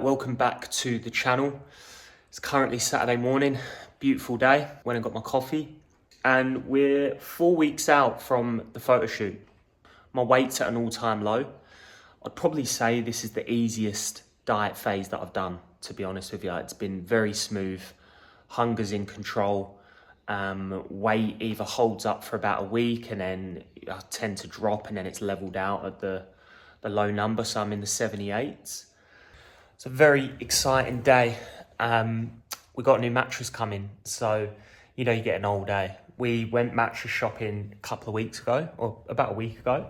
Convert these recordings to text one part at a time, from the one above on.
Welcome back to the channel. It's currently Saturday morning, beautiful day. Went and got my coffee and we're 4 weeks out from the photo shoot. My weight's at an all-time low. I'd probably say this is the easiest diet phase that I've done, to be honest with you. It's been very smooth, hunger's in control. Weight either holds up for about a week and then I tend to drop and then it's leveled out at the low number, so I'm in the 78s. It's a very exciting day. We got a new mattress coming, so you know you get an all day. We went mattress shopping a couple of weeks ago, or about a week ago,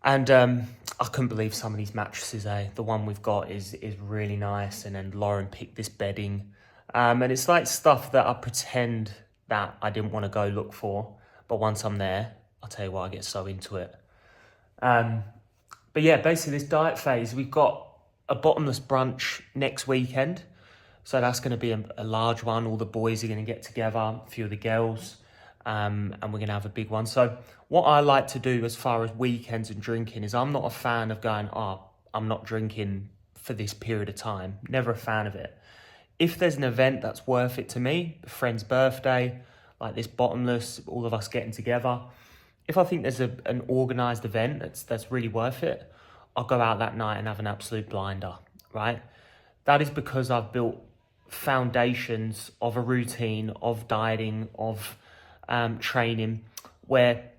and I couldn't believe some of these mattresses. The one we've got is really nice, and then Lauren picked this bedding, and it's like stuff that I pretend that I didn't want to go look for, but once I'm there, I'll tell you what, I get so into it. But yeah, basically this diet phase, we've got a bottomless brunch next weekend. So that's going to be a large one. All the boys are going to get together, a few of the girls, and we're going to have a big one. So what I like to do as far as weekends and drinking is I'm not a fan of going, I'm not drinking for this period of time. Never a fan of it. If there's an event that's worth it to me, a friend's birthday, like this bottomless, all of us getting together, if I think there's an organised event that's really worth it, I'll go out that night and have an absolute blinder, right? That is because I've built foundations of a routine, of dieting, of training, where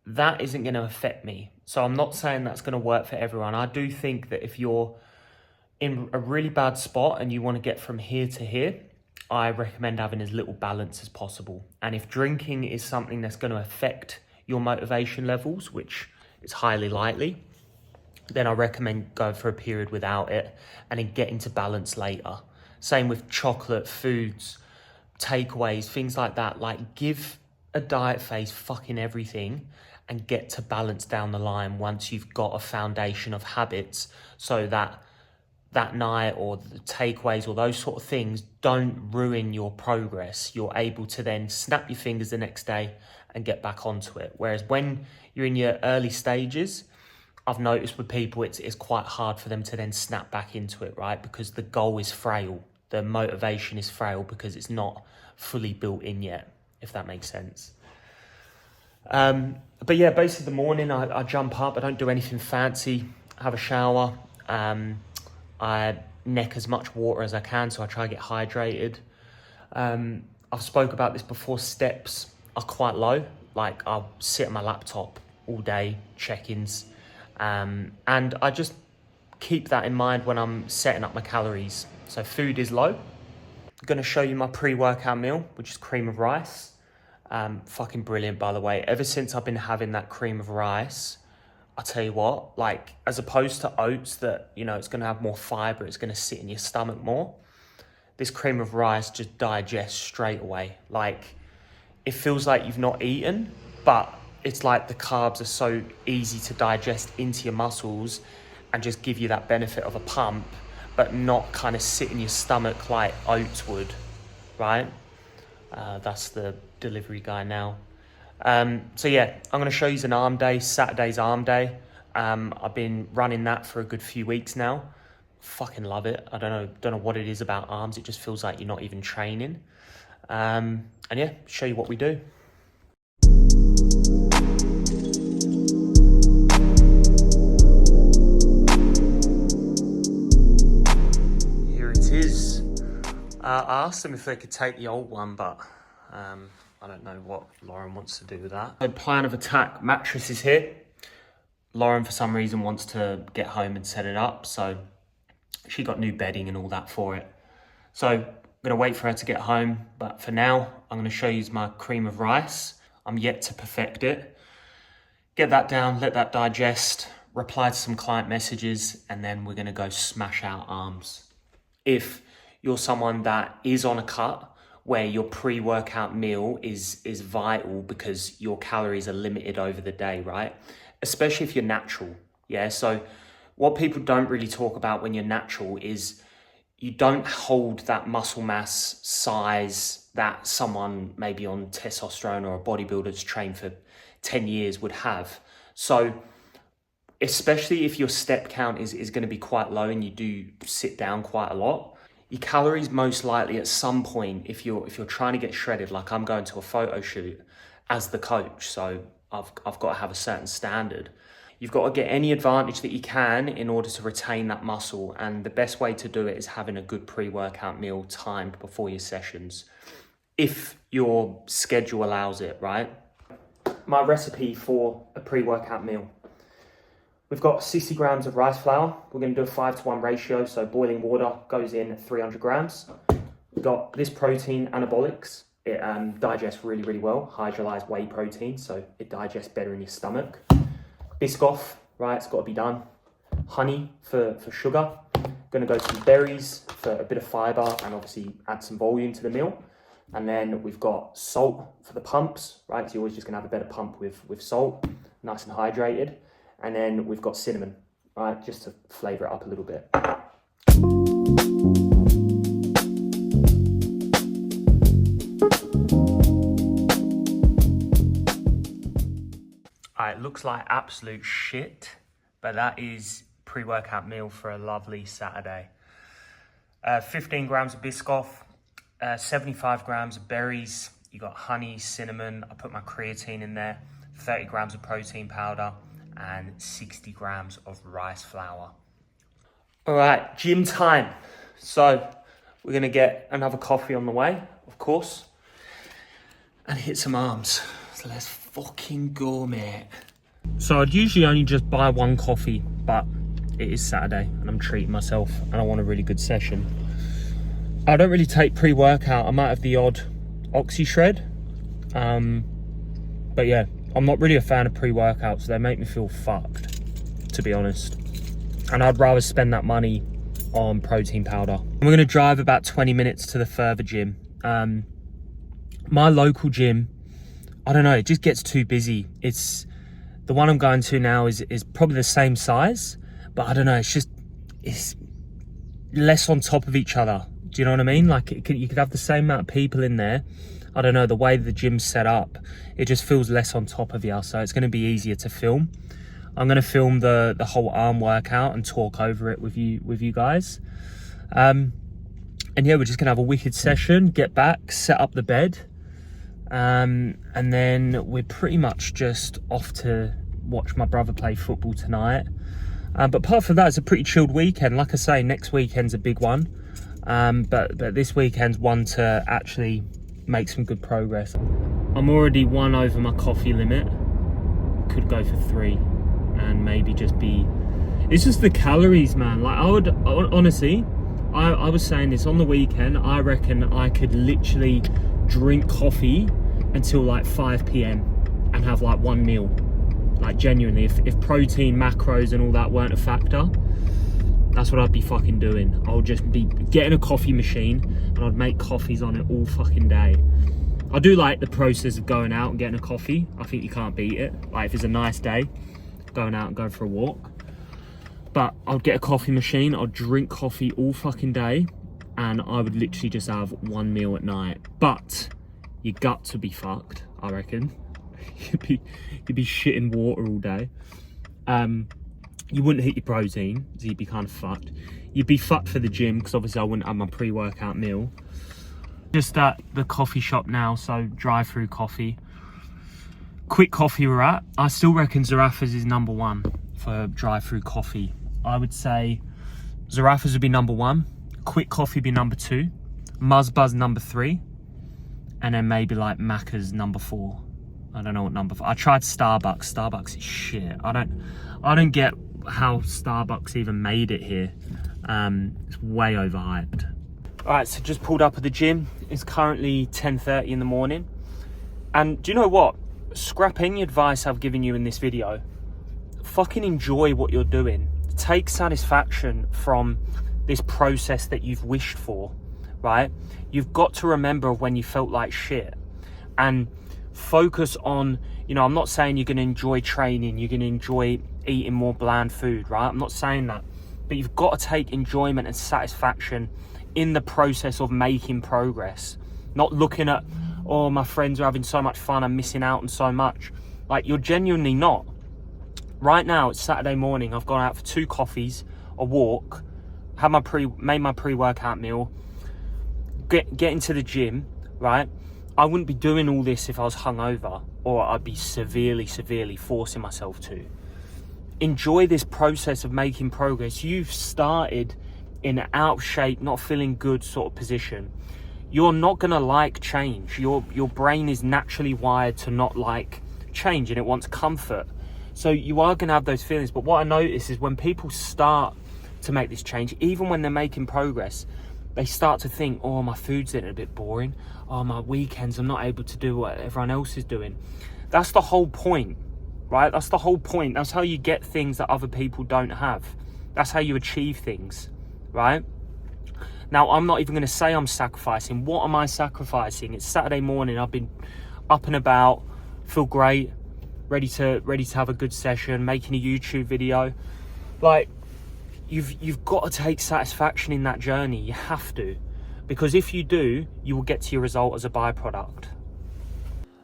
that isn't going to affect me. So I'm not saying that's going to work for everyone. I do think that if you're in a really bad spot and you want to get from here to here, I recommend having as little balance as possible. And if drinking is something that's going to affect your motivation levels, which is highly likely, then I recommend going for a period without it and then get into balance later. Same with chocolate, foods, takeaways, things like that. Like, give a diet phase fucking everything and get to balance down the line once you've got a foundation of habits, so that that night or the takeaways or those sort of things don't ruin your progress. You're able to then snap your fingers the next day and get back onto it. Whereas when you're in your early stages, I've noticed with people, it's quite hard for them to then snap back into it, right? Because the goal is frail. The motivation is frail because it's not fully built in yet, if that makes sense. But yeah, basically the morning I jump up, I don't do anything fancy, have a shower. I neck as much water as I can, so I try to get hydrated. I've spoke about this before, steps are quite low. Like, I'll sit on my laptop all day, check-ins. And I just keep that in mind when I'm setting up my calories. So food is low. I'm going to show you my pre-workout meal, which is cream of rice. Fucking brilliant, by the way. Ever since I've been having that cream of rice, I tell you what, like, as opposed to oats that, you know, it's going to have more fiber, it's going to sit in your stomach more, this cream of rice just digests straight away. Like, it feels like you've not eaten, but it's like the carbs are so easy to digest into your muscles and just give you that benefit of a pump, but not kind of sit in your stomach like oats would, right? That's the delivery guy now. So yeah, I'm going to show you an arm day. Saturday's arm day. I've been running that for a good few weeks now. Fucking love it. I don't know what it is about arms. It just feels like you're not even training. And yeah, show you what we do. Here it is. I asked them if they could take the old one, but I don't know what Lauren wants to do with that. So plan of attack, mattress is here. Lauren, for some reason, wants to get home and set it up. So she got new bedding and all that for it. So I'm going to wait for her to get home. But for now, I'm going to show you my cream of rice. I'm yet to perfect it. Get that down, let that digest, reply to some client messages, and then we're going to go smash out arms. If you're someone that is on a cut, where your pre-workout meal is vital because your calories are limited over the day, right? Especially if you're natural, yeah? So what people don't really talk about when you're natural is you don't hold that muscle mass size that someone maybe on testosterone or a bodybuilder that's trained for 10 years would have. So especially if your step count is going to be quite low and you do sit down quite a lot. Your calories most likely at some point, if you're trying to get shredded, like I'm going to a photo shoot as the coach, so I've got to have a certain standard. You've got to get any advantage that you can in order to retain that muscle. And the best way to do it is having a good pre-workout meal timed before your sessions, if your schedule allows it, right? My recipe for a pre-workout meal. We've got 60 grams of rice flour. We're going to do a 5-to-1 ratio, so boiling water goes in 300 grams. We've got this protein, anabolics. It digests really, really well. Hydrolyzed whey protein, so it digests better in your stomach. Biscoff, right, it's got to be done. Honey for sugar. Going to go some berries for a bit of fiber and obviously add some volume to the meal. And then we've got salt for the pumps, right? So you're always just going to have a better pump with salt, nice and hydrated. And then we've got cinnamon, right? Just to flavor it up a little bit. It looks like absolute shit, but that is pre-workout meal for a lovely Saturday. 15 grams of Biscoff, 75 grams of berries. You got honey, cinnamon. I put my creatine in there. 30 grams of protein powder and 60 grams of rice flour. All right, gym time. So we're gonna get another coffee on the way, of course, and hit some arms. So let's fucking go, mate. So I'd usually only just buy one coffee, but it is Saturday and I'm treating myself and I want a really good session. I don't really take pre-workout. I might have the odd Oxy Shred. But yeah, I'm not really a fan of pre-workouts. They make me feel fucked, to be honest. And I'd rather spend that money on protein powder. We're gonna drive about 20 minutes to the further gym. My local gym, I don't know, it just gets too busy. It's the one I'm going to now is probably the same size, but I don't know, it's less on top of each other. Do you know what I mean? Like you could have the same amount of people in there. I don't know, the way the gym's set up, it just feels less on top of you, so it's going to be easier to film. I'm going to film the whole arm workout and talk over it with you guys. And yeah, we're just going to have a wicked session, get back, set up the bed. And then we're pretty much just off to watch my brother play football tonight. But apart from that, it's a pretty chilled weekend. Like I say, next weekend's a big one. But this weekend's one to actually make some good progress. I'm already 1 over my coffee limit. Could go for 3 and maybe just be... It's just the calories, man. Like I would, honestly, I was saying this on the weekend, I reckon I could literally drink coffee until like 5 p.m. and have like one meal. Like genuinely, if protein, macros and all that weren't a factor, that's what I'd be fucking doing. I'll just be getting a coffee machine and I'd make coffees on it all fucking day. I do like the process of going out and getting a coffee. I think you can't beat it. Like if it's a nice day, going out and going for a walk. But I'll get a coffee machine, I'll drink coffee all fucking day, and I would literally just have one meal at night. But your gut to be fucked, I reckon. You'd be shitting water all day. You wouldn't hit your protein, so you'd be kind of fucked. You'd be fucked for the gym, because obviously I wouldn't have my pre-workout meal. Just at the coffee shop now, so drive-through coffee. Quick coffee we're at. I still reckon Zarafas is number 1 for drive-through coffee. I would say Zarafas would be number 1. Quick coffee be number 2. Muzbuzz number 3. And then maybe like Macca's number 4. I don't know what number 4. I tried Starbucks. Starbucks is shit. I don't get how Starbucks even made it here. It's way overhyped. All right, so just pulled up at the gym. It's currently 10:30 in the morning. And do you know what? Scrap any advice I've given you in this video. Fucking enjoy what you're doing. Take satisfaction from this process that you've wished for, right? You've got to remember when you felt like shit and focus on, you know, I'm not saying you're going to enjoy training, you're going to enjoy eating more bland food, right? I'm not saying that, but you've got to take enjoyment and satisfaction in the process of making progress, not looking at, oh, my friends are having so much fun, I'm missing out on so much. Like, you're genuinely not. Right now, it's Saturday morning. I've gone out for 2 coffees, a walk, made my pre-workout meal, get into the gym, right? I wouldn't be doing all this if I was hungover, or I'd be severely forcing myself to. Enjoy this process of making progress. You've started in an out of shape, not feeling good sort of position. You're not gonna like change. Your brain is naturally wired to not like change, and it wants comfort. So you are gonna have those feelings. But what I notice is when people start to make this change, even when they're making progress, they start to think, oh, my food's getting a bit boring. Oh, my weekends, I'm not able to do what everyone else is doing. That's the whole point, right? That's the whole point. That's how you get things that other people don't have. That's how you achieve things, right? Now, I'm not even going to say I'm sacrificing. What am I sacrificing? It's Saturday morning. I've been up and about, feel great, ready to have a good session, making a YouTube video. Like, you've got to take satisfaction in that journey. You have to, because if you do, you will get to your result as a byproduct.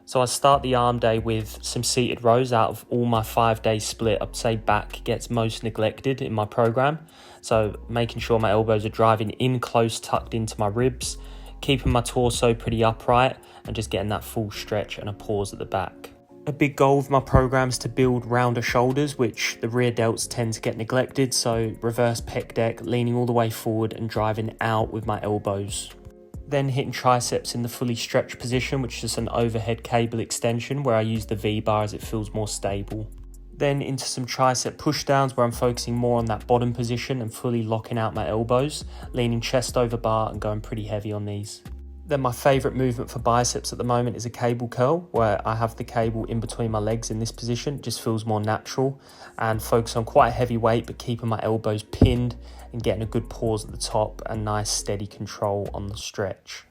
So I start the arm day with some seated rows. Out of all my 5-day split, I'd say back gets most neglected in my program. So making sure my elbows are driving in close, tucked into my ribs, keeping my torso pretty upright, and just getting that full stretch and a pause at the back. A big goal of my program is to build rounder shoulders, which the rear delts tend to get neglected. So reverse pec deck, leaning all the way forward and driving out with my elbows. Then hitting triceps in the fully stretched position, which is just an overhead cable extension where I use the V-bar as it feels more stable. Then into some tricep pushdowns where I'm focusing more on that bottom position and fully locking out my elbows, leaning chest over bar and going pretty heavy on these. Then my favourite movement for biceps at the moment is a cable curl, where I have the cable in between my legs in this position. It just feels more natural, and focus on quite a heavy weight but keeping my elbows pinned and getting a good pause at the top and nice steady control on the stretch.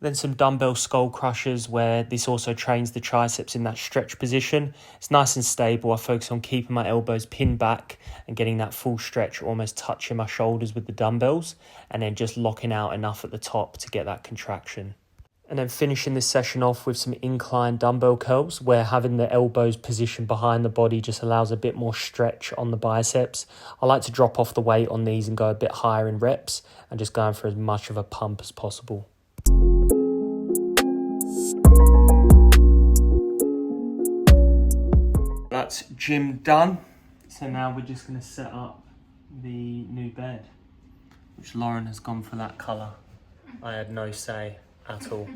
Then some dumbbell Skullcrushers, where this also trains the triceps in that stretch position. It's nice and stable. I focus on keeping my elbows pinned back and getting that full stretch, almost touching my shoulders with the dumbbells, and then just locking out enough at the top to get that contraction. And then finishing this session off with some incline dumbbell curls, where having the elbows positioned behind the body just allows a bit more stretch on the biceps. I like to drop off the weight on these and go a bit higher in reps, and just going for as much of a pump as possible. That's gym done. So now we're just going to set up the new bed, which Lauren has gone for that colour. I had no say at all.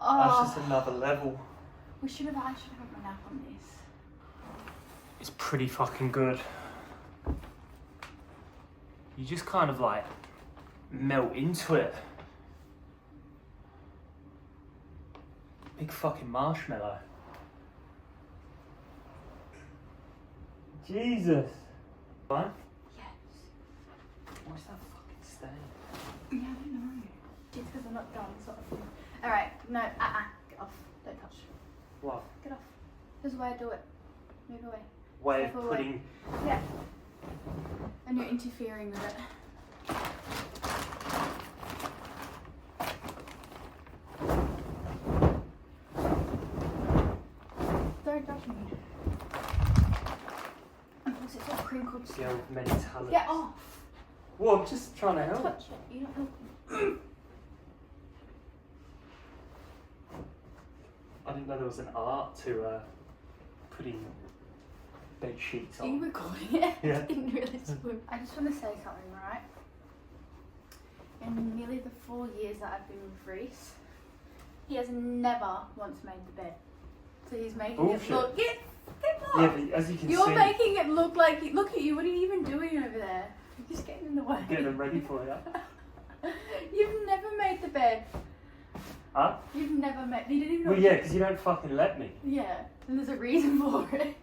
That's just another level. I should have had my nap on this. It's pretty fucking good. You just kind of like melt into it. Big fucking marshmallow. Jesus. Fine? Yes. What's that fucking stain? Yeah, I don't know. It's because I'm not done, sort of thing. Alright, no, get off. Don't touch. What? Get off. There's a way to do it. Move away. Way of putting... Yeah. And you're interfering with it. Don't touch me. And plus it's all crinkled stuff. Yeah, metallic. Get off! Well, I'm just trying to help. Touch it. You're not helping. I didn't know there was an art to putting bed sheets on. Are you recording it? Yeah. I didn't realise you were. I just want to say something, right? In nearly the 4 years that I've been with Reese, he has never once made the bed. So he's making it look... Get off! Yeah, but as you can see... You're making it look like... Look at you, what are you even doing over there? You're just getting in the way. Getting them ready for you. You've never made the bed. Huh? You've never made... You didn't even know... Well, yeah, because you don't fucking let me. Yeah, and there's a reason for it.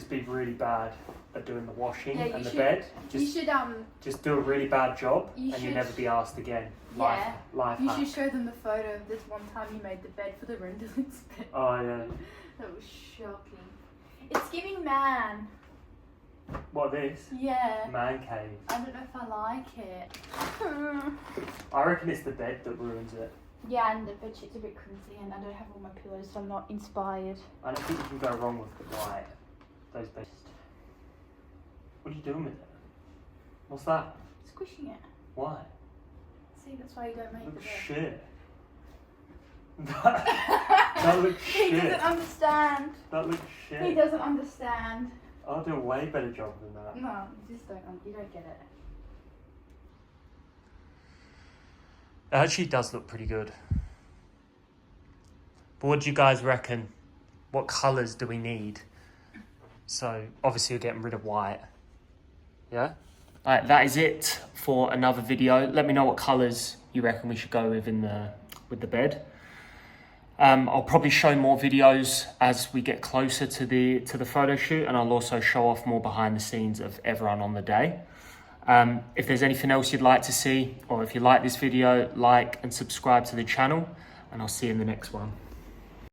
just be really bad at doing the washing and the should, bed. You should just do a really bad job, you and should, you'll never be asked again. Yeah. Life You hack. should show them the photo of this one time you made the bed for the Renderlings bed. Oh yeah. That was shocking. It's giving man. What, this? Yeah. Man cave. I don't know if I like it. I reckon it's the bed that ruins it. Yeah, and the bedsheet's a bit crimsy and I don't have all my pillows, so I'm not inspired. I don't think you can go wrong with the white. Those beds. What are you doing with it? What's that? Squishing it. Why? See, that's why you don't make the Looks bed. shit. That looks shit. He doesn't understand. That looks shit. He doesn't understand. I'll do a way better job than that. No, you just don't. You don't get it. It actually does look pretty good. But what do you guys reckon? What colours do we need? So obviously we're getting rid of white. Yeah? Alright, that is it for another video. Let me know what colours you reckon we should go with with the bed. I'll probably show more videos as we get closer to the photo shoot, and I'll also show off more behind the scenes of everyone on the day. If there's anything else you'd like to see, or if you like this video, like and subscribe to the channel, and I'll see you in the next one.